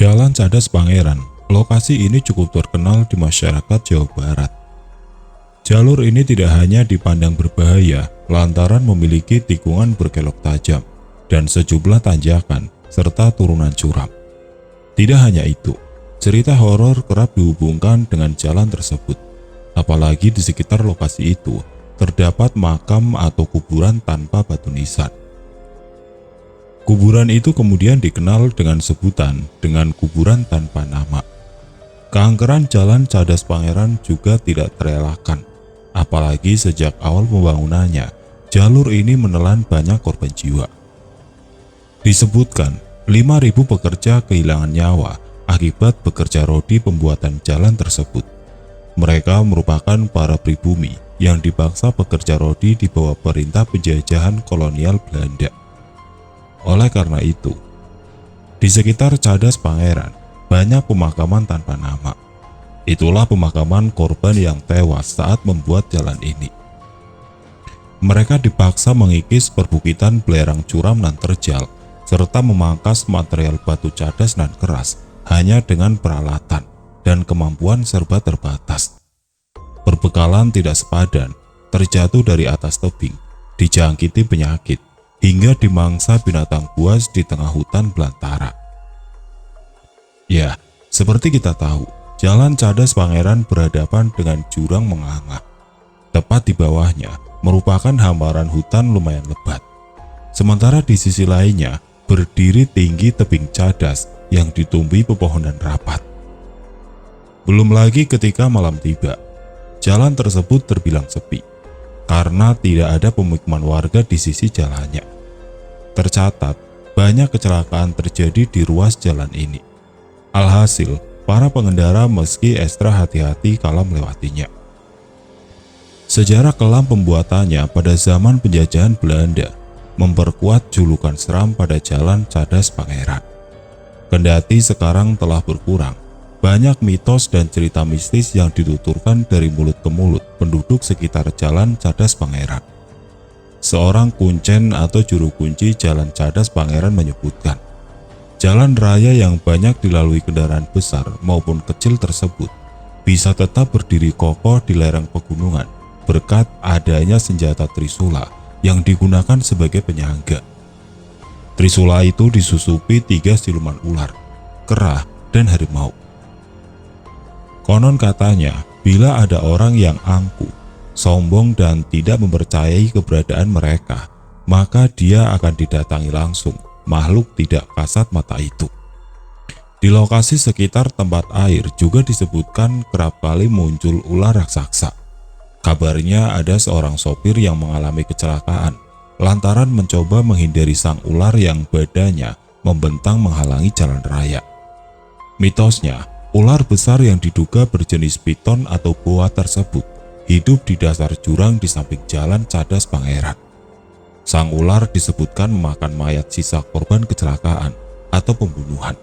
Jalan Cadas Pangeran. Lokasi ini cukup terkenal di masyarakat Jawa Barat. Jalur ini tidak hanya dipandang berbahaya lantaran memiliki tikungan berkelok tajam dan sejumlah tanjakan serta turunan curam. Tidak hanya itu, cerita horor kerap dihubungkan dengan jalan tersebut. Apalagi di sekitar lokasi itu terdapat makam atau kuburan tanpa batu nisan. Kuburan itu kemudian dikenal dengan sebutan dengan kuburan tanpa nama. Keangkeran Jalan Cadas Pangeran juga tidak terelakkan. Apalagi sejak awal pembangunannya, jalur ini menelan banyak korban jiwa. Disebutkan 5.000 pekerja kehilangan nyawa akibat bekerja rodi pembuatan jalan tersebut. Mereka merupakan para pribumi yang dipaksa bekerja rodi di bawah perintah penjajahan kolonial Belanda. Oleh karena itu, di sekitar Cadas Pangeran banyak pemakaman tanpa nama. Itulah pemakaman korban yang tewas saat membuat jalan ini. Mereka dipaksa mengikis perbukitan belerang curam dan terjal, serta memangkas material batu cadas dan keras hanya dengan peralatan dan kemampuan serba terbatas. Perbekalan tidak sepadan, terjatuh dari atas tebing, dijangkiti penyakit, hingga dimangsa binatang buas di tengah hutan belantara. Ya, seperti kita tahu, Jalan Cadas Pangeran berhadapan dengan jurang menganga. Tepat di bawahnya merupakan hamparan hutan lumayan lebat. Sementara di sisi lainnya berdiri tinggi tebing cadas yang ditumbuhi pepohonan rapat. Belum lagi ketika malam tiba, jalan tersebut terbilang sepi karena tidak ada pemukiman warga di sisi jalannya. Tercatat, banyak kecelakaan terjadi di ruas jalan ini. Alhasil, para pengendara meski ekstra hati-hati kala melewatinya. Sejarah kelam pembuatannya pada zaman penjajahan Belanda memperkuat julukan seram pada Jalan Cadas Pangeran. Kendati sekarang telah berkurang, banyak mitos dan cerita mistis yang dituturkan dari mulut ke mulut penduduk sekitar Jalan Cadas Pangeran. Seorang kuncen atau juru kunci Jalan Cadas Pangeran menyebutkan, jalan raya yang banyak dilalui kendaraan besar maupun kecil tersebut bisa tetap berdiri kokoh di lereng pegunungan berkat adanya senjata trisula yang digunakan sebagai penyangga. Trisula itu disusupi 3 siluman ular, kera, dan harimau. Konon katanya, bila ada orang yang angkuh, sombong dan tidak mempercayai keberadaan mereka, maka dia akan didatangi langsung makhluk tidak kasat mata itu. Di lokasi sekitar tempat air juga disebutkan kerap kali muncul ular raksasa. Kabarnya ada seorang sopir yang mengalami kecelakaan lantaran mencoba menghindari sang ular yang badannya membentang menghalangi jalan raya. Mitosnya, ular besar yang diduga berjenis piton atau boa tersebut hidup di dasar jurang di samping Jalan Cadas Pangeran. Sang ular disebutkan memakan mayat sisa korban kecelakaan atau pembunuhan.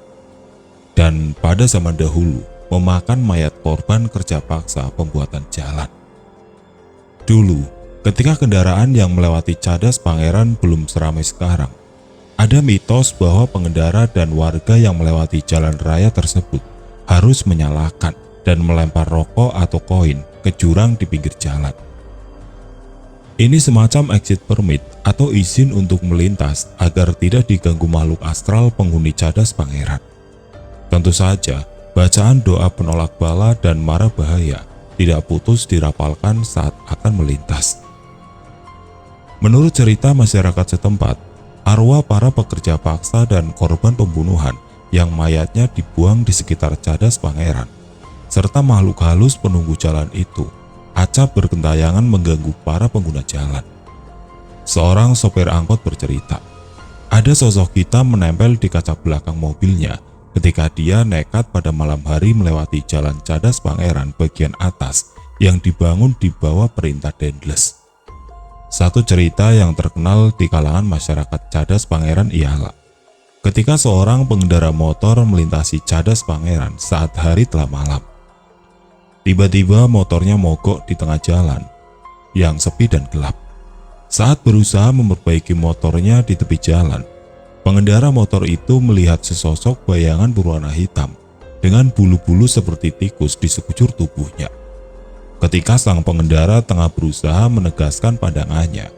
Dan pada zaman dahulu, memakan mayat korban kerja paksa pembuatan jalan. Dulu, ketika kendaraan yang melewati Cadas Pangeran belum seramai sekarang, ada mitos bahwa pengendara dan warga yang melewati jalan raya tersebut harus menyalakan dan melempar rokok atau koin ke jurang di pinggir jalan. Ini semacam exit permit atau izin untuk melintas agar tidak diganggu makhluk astral penghuni Cadas Pangeran. Tentu saja, bacaan doa penolak bala dan mara bahaya tidak putus dirapalkan saat akan melintas. Menurut cerita masyarakat setempat, arwah para pekerja paksa dan korban pembunuhan yang mayatnya dibuang di sekitar Cadas Pangeran, serta makhluk halus penunggu jalan itu, acap bergentayangan mengganggu para pengguna jalan. Seorang sopir angkot bercerita, ada sosok hitam menempel di kaca belakang mobilnya ketika dia nekat pada malam hari melewati Jalan Cadas Pangeran bagian atas yang dibangun di bawah perintah Dendles. Satu cerita yang terkenal di kalangan masyarakat Cadas Pangeran ialah ketika seorang pengendara motor melintasi Cadas Pangeran saat hari telah malam. Tiba-tiba motornya mogok di tengah jalan yang sepi dan gelap. Saat berusaha memperbaiki motornya di tepi jalan, pengendara motor itu melihat sesosok bayangan berwarna hitam dengan bulu-bulu seperti tikus di sekujur tubuhnya. Ketika sang pengendara tengah berusaha menegaskan pandangannya,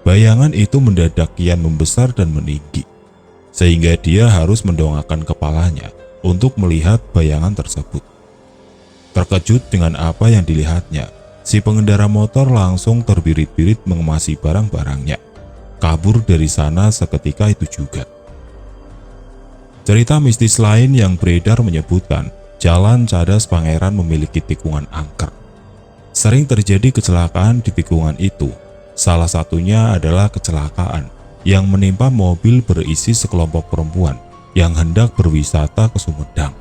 bayangan itu mendadak kian membesar dan meninggi, sehingga dia harus mendongakkan kepalanya untuk melihat bayangan tersebut. Terkejut dengan apa yang dilihatnya, si pengendara motor langsung terbirit-birit mengemasi barang-barangnya, kabur dari sana seketika itu juga. Cerita mistis lain yang beredar menyebutkan Jalan Cadas Pangeran memiliki tikungan angker. Sering terjadi kecelakaan di tikungan itu. Salah satunya adalah kecelakaan yang menimpa mobil berisi sekelompok perempuan yang hendak berwisata ke Sumedang.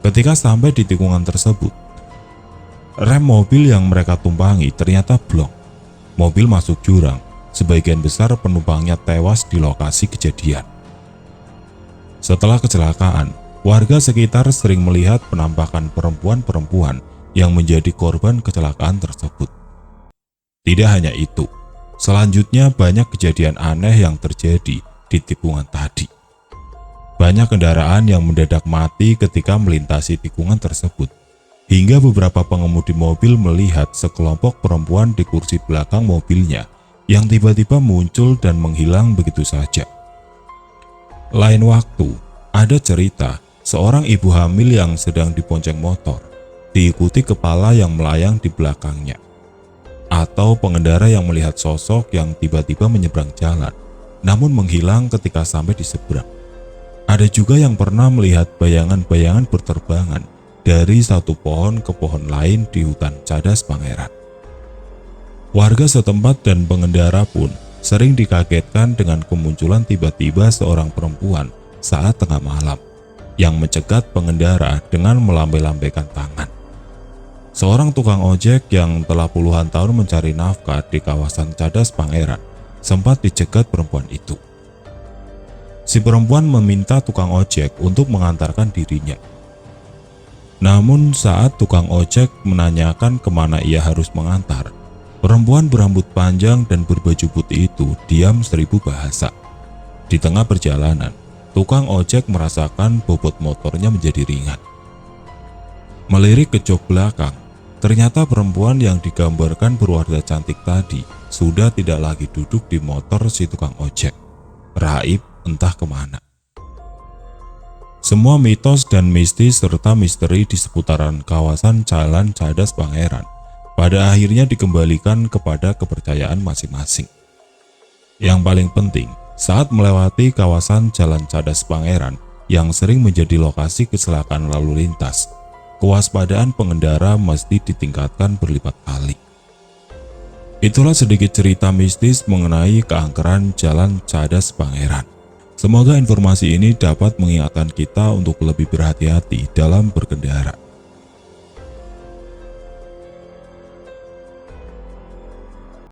Ketika sampai di tikungan tersebut, rem mobil yang mereka tumpangi ternyata blong. Mobil masuk jurang, sebagian besar penumpangnya tewas di lokasi kejadian. Setelah kecelakaan, warga sekitar sering melihat penampakan perempuan-perempuan yang menjadi korban kecelakaan tersebut. Tidak hanya itu, selanjutnya banyak kejadian aneh yang terjadi di tikungan tadi. Banyak kendaraan yang mendadak mati ketika melintasi tikungan tersebut, hingga beberapa pengemudi mobil melihat sekelompok perempuan di kursi belakang mobilnya yang tiba-tiba muncul dan menghilang begitu saja. Lain waktu, ada cerita seorang ibu hamil yang sedang dibonceng motor, diikuti kepala yang melayang di belakangnya. Atau pengendara yang melihat sosok yang tiba-tiba menyeberang jalan, namun menghilang ketika sampai di seberang. Ada juga yang pernah melihat bayangan-bayangan berterbangan dari satu pohon ke pohon lain di hutan Cadas Pangeran. Warga setempat dan pengendara pun sering dikagetkan dengan kemunculan tiba-tiba seorang perempuan saat tengah malam yang mencegat pengendara dengan melambai-lambaikan tangan. Seorang tukang ojek yang telah puluhan tahun mencari nafkah di kawasan Cadas Pangeran sempat dicegat perempuan itu. Si perempuan meminta tukang ojek untuk mengantarkan dirinya. Namun saat tukang ojek menanyakan kemana ia harus mengantar, perempuan berambut panjang dan berbaju putih itu diam seribu bahasa. Di tengah perjalanan, tukang ojek merasakan bobot motornya menjadi ringan. Melirik ke jok belakang, ternyata perempuan yang digambarkan berwarna cantik tadi sudah tidak lagi duduk di motor si tukang ojek. Raib entah kemana. Semua mitos dan mistis serta misteri di seputaran kawasan Jalan Cadas Pangeran pada akhirnya dikembalikan kepada kepercayaan masing-masing. Yang paling penting, saat melewati kawasan Jalan Cadas Pangeran yang sering menjadi lokasi kecelakaan lalu lintas, kewaspadaan pengendara mesti ditingkatkan berlipat kali. Itulah sedikit cerita mistis mengenai keangkeran Jalan Cadas Pangeran. Semoga informasi ini dapat mengingatkan kita untuk lebih berhati-hati dalam berkendara.